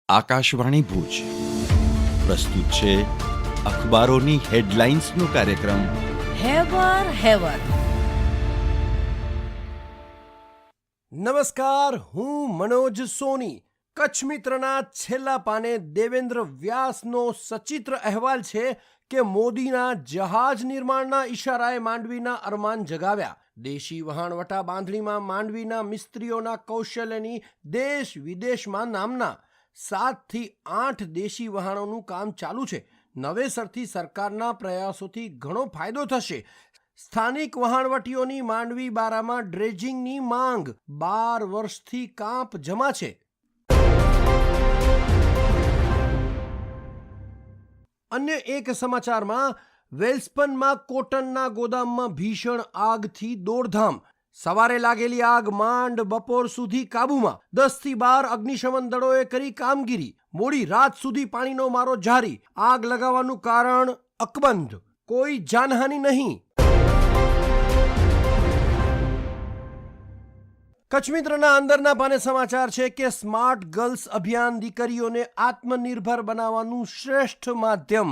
આકાશવાણી ભુજ પ્રસ્તુત છે અખબારોની હેડલાઇન્સનો કાર્યક્રમ હેવર. નમસ્કાર, હું મનોજ સોની. કચ્છ મિત્રના છેલ્લા પાને દેવેન્દ્ર વ્યાસનો સચિત્ર અહેવાલ છે કે મોદીના જહાજ નિર્માણના ઈશારાએ માંડવીના અરમાન જગાવ્યા. દેશી વહાણવટા બાંધણીમાં માંડવીના મિસ્ત્રીઓના કૌશલ્યની દેશ વિદેશમાં નામના 7 થી 8 દેશી વહાણોનું કામ ચાલુ છે. નવેસરથી સરકારના પ્રયાસોથી ઘણો ફાયદો થશે. સ્થાનિક વહાણવટીઓની માંડવી બારામાં ડ્રેજિંગની માંગ 12 વર્ષથી કાંપ જમા છે. અન્ય એક સમાચારમાં વેલ્સપનમાં કોટનના ગોદામમાં ભીષણ આગથી દોડધામ. સવારે લાગેલી આગ માંડ બપોર સુધી કાબૂમાં. 10 થી 12 અગ્નિશમન દળોએ કરી કામગીરી. મોડી રાત સુધી પાણીનો મારો જારી. આગ લગાવવાનું કારણ અકબંધ. કોઈ જાનહાનિ નહીં. કચ્છ મિત્રના અંદરના પાને સમાચાર છે કે સ્માર્ટ ગર્લ્સ અભિયાન દીકરીઓને આત્મનિર્ભર બનાવવાનું શ્રેષ્ઠ માધ્યમ.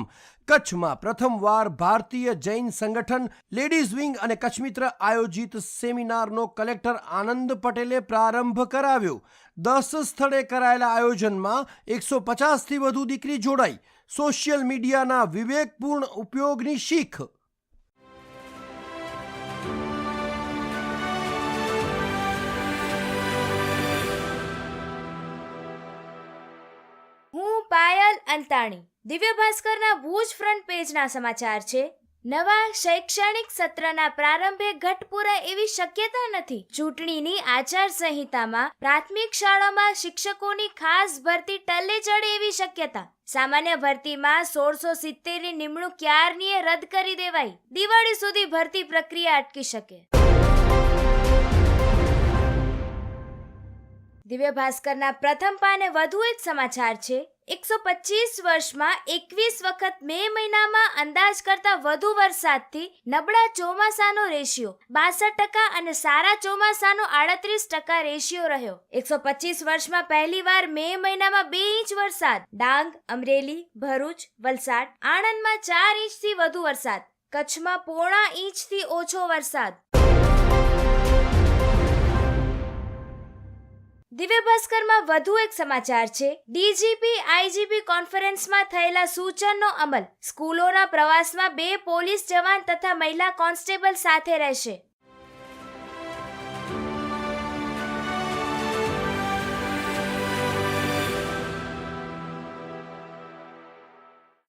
કચ્છમાં પ્રથમવાર ભારતીય જૈન સંગઠન લેડીઝ વિંગ અને કચ્છ મિત્ર આયોજિત સેમિનારનો કલેક્ટર આનંદ પટેલે પ્રારંભ કરાવ્યો. 10 સ્થળે કરાયેલા આયોજનમાં 150થી વધુ દીકરી જોડાઈ. સોશિયલ મીડિયાના વિવેકપૂર્ણ ઉપયોગની શીખ. હું પાયલ અંતાણી. દિવ્ય ભાસ્કરના ભુજ ફ્રન્ટ પેજના સમાચાર છે. નવા શૈક્ષણિક સત્રના પ્રારંભે ઘટપુરા એવી શક્યતા નથી. ચૂંટણીની આચાર સંહિતામાં પ્રાથમિક શાળામાં શિક્ષકોની ખાસ ભરતી ટલ્લે ચડે એવી શક્યતા. સામાન્ય ભરતીમાં 1670ની નિમણૂક ક્યારનીએ રદ કરી દેવાઈ. દિવાળી સુધી ભરતી પ્રક્રિયા અટકી શકે. દિવ્ય ભાસ્કરના પ્રથમ પાને વધુ એક સમાચાર છે. 125 વર્ષમાં 21 વખત મે મહિનામાં અંદાજ કરતા વધુ વરસાદથી નબળા ચોમાસાનો રેશિયો 62% અને સારા ચોમાસાનો 38% રેશિયો રહ્યો. 125 વર્ષમાં પહેલીવાર મે મહિનામાં 2 ઇંચ વરસાદ. ડાંગ, અમરેલી, ભરૂચ, વલસાડ, આણંદમાં 4 ઇંચથી વધુ વરસાદ. કચ્છમાં 0.5 ઇંચથી ઓછો વરસાદ. દિવ્ય ભાસ્કરમાં વધુ એક સમાચાર છે. ડીજીપી આઈજીપી કોન્ફરન્સમાં થયેલા સૂચનનો અમલ. સ્કૂલોના પ્રવાસમાં 2 પોલીસ જવાન તથા મહિલા કોન્સ્ટેબલ સાથે રહેશે.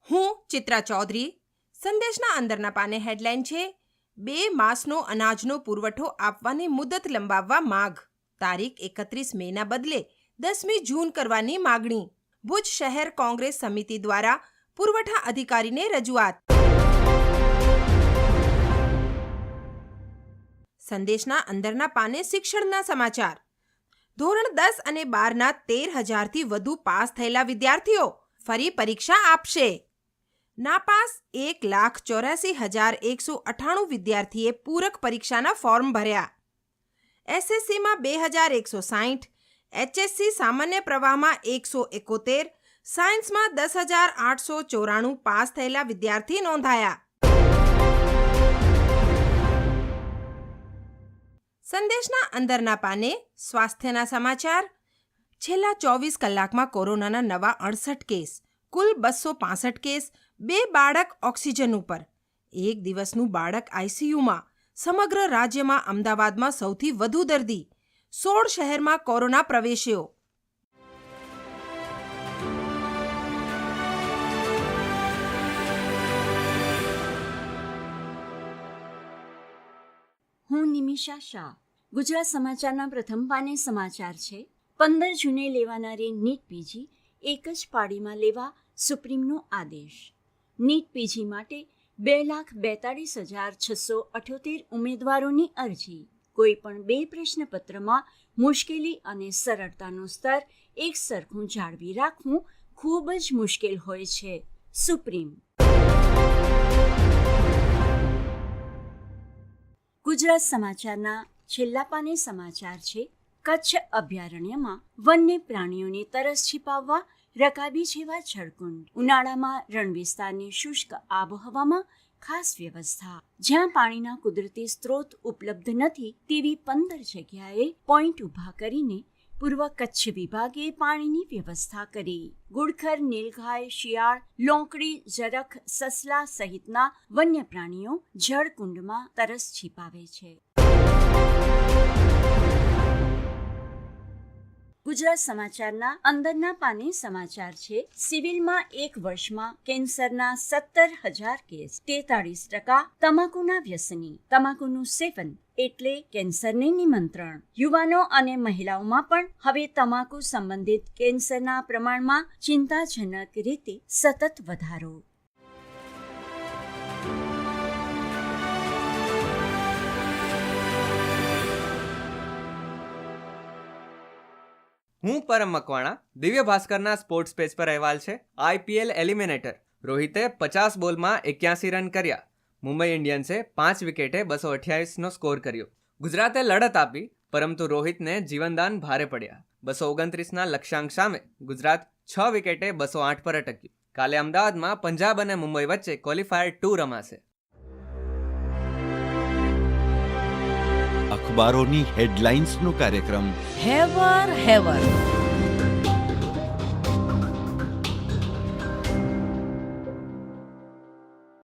હું ચિત્રા ચૌધરી. સંદેશના અંદરના પાને હેડલાઇન છે: 2 માસનો અનાજનો પુરવઠો આપવાની મુદત લંબાવવા માગ. તારીખ 31 મેના બદલે 10મી જૂન કરવાની માગણી. ભુજ શહેર કોંગ્રેસ સમિતિ દ્વારા પુરવઠા અધિકારીને રજૂઆત. સંદેશના અંદરના પાને શિક્ષણના સમાચાર. ધોરણ 10 અને 12ના 13,000થી વધુ પાસ થયેલા વિદ્યાર્થીઓ ફરી પરીક્ષા આપશે. નાપાસ 1,84,198 વિદ્યાર્થીએ પૂરક પરીક્ષાના ફોર્મ ભર્યા. એસએસસીમાં 2,160, એચએસસી સામાન્ય પ્રવાહમાં 171, સાયન્સમાં 10,894 પાસ થયેલા વિદ્યાર્થી નોંધાયા. સંદેશના અંદરના પાને સ્વાસ્થ્યના સમાચાર. છેલ્લા 24 કલાકમાં કોરોનાના નવા 68 કેસ, કુલ 265 કેસ. 2 બાળક ઓક્સિજન ઉપર. એક દિવસનું બાળક આઈસીયુમાં. સમગ્ર રાજ્યમાં અમદાવાદમાં સૌથી વધુ દર્દી. 16 શહેરમાં કોરોના પ્રવેશ્યો. હું નિમિષા શાહ. ગુજરાત સમાચારના પ્રથમ પાને સમાચાર છે. 15 જૂને લેવાનારી નીટ પીજી એક જ પાળીમાં લેવા સુપ્રીમનો આદેશ. નીટ પીજી માટે 2,42,678 ઉમેદવારોની અરજી. કોઈ પણ 2 પ્રશ્નપત્રમાં મુશ્કેલી અને સરળતાનું સ્તર એક સરખું જાળવી રાખવું ખૂબ જ મુશ્કેલ હોય છે. સુપ્રીમ. ગુજરાત સમાચારના છેલ્લા પાને સમાચાર છે. કચ્છ અભયારણ્યમાં વન્ય પ્રાણીઓની તરસ છિપાવવા રકાબી જેવા જળકુંડ, ઉનાળામાં રણ વિસ્તારની શુષ્ક આબોહવામાં ખાસ વ્યવસ્થા, જ્યાં પાણીના કુદરતી સ્ત્રોત ઉપલબ્ધ નથી તેવી 15 જગ્યાએ પોઈન્ટ ઊભા કરીને પૂર્વ કચ્છ વિભાગે પાણીની વ્યવસ્થા કરી. ગુડખર, નીલગાય, શિયાળ, લોંકડી, જરખ, સસલા સહિતના વન્ય પ્રાણીઓ જળકુંડમાં તરસ છીપાવે છે. ગુજરાત સમાચારના અંદરના પાને સમાચાર છે. સિવિલમાં 1 વર્ષમાં કેન્સરના 17,000 કેસ, 43% તમાકુના વ્યસની. તમાકુનું સેવન એટલે કેન્સરને નિમંત્રણ. યુવાનો અને મહિલાઓમાં પણ હવે તમાકુ સંબંધિત કેન્સરના પ્રમાણમાં ચિંતાજનક રીતે સતત વધારો. હું પરમ મકવાણા. દિવ્ય ભાસ્કરના સ્પોર્ટ્સ પેજ પર અહેવાલ છે. IPL એલિમિનેટર રોહિતે 50 બોલમાં 81 રન કર્યા. મુંબઈ ઇન્ડિયન્સે 5 વિકેટે 228નો સ્કોર કર્યો. ગુજરાતે લડત આપી, પરંતુ રોહિતને જીવનદાન ભારે પડ્યા. 229ના લક્ષ્યાંક સામે ગુજરાત 6 વિકેટે 208 પર અટક્યું. કાલે અમદાવાદમાં પંજાબ અને મુંબઈ વચ્ચે ક્વોલિફાયર 2 રમાશે. અખબારોની હેડલાઇન્સનો કાર્યક્રમ હેવર હેવર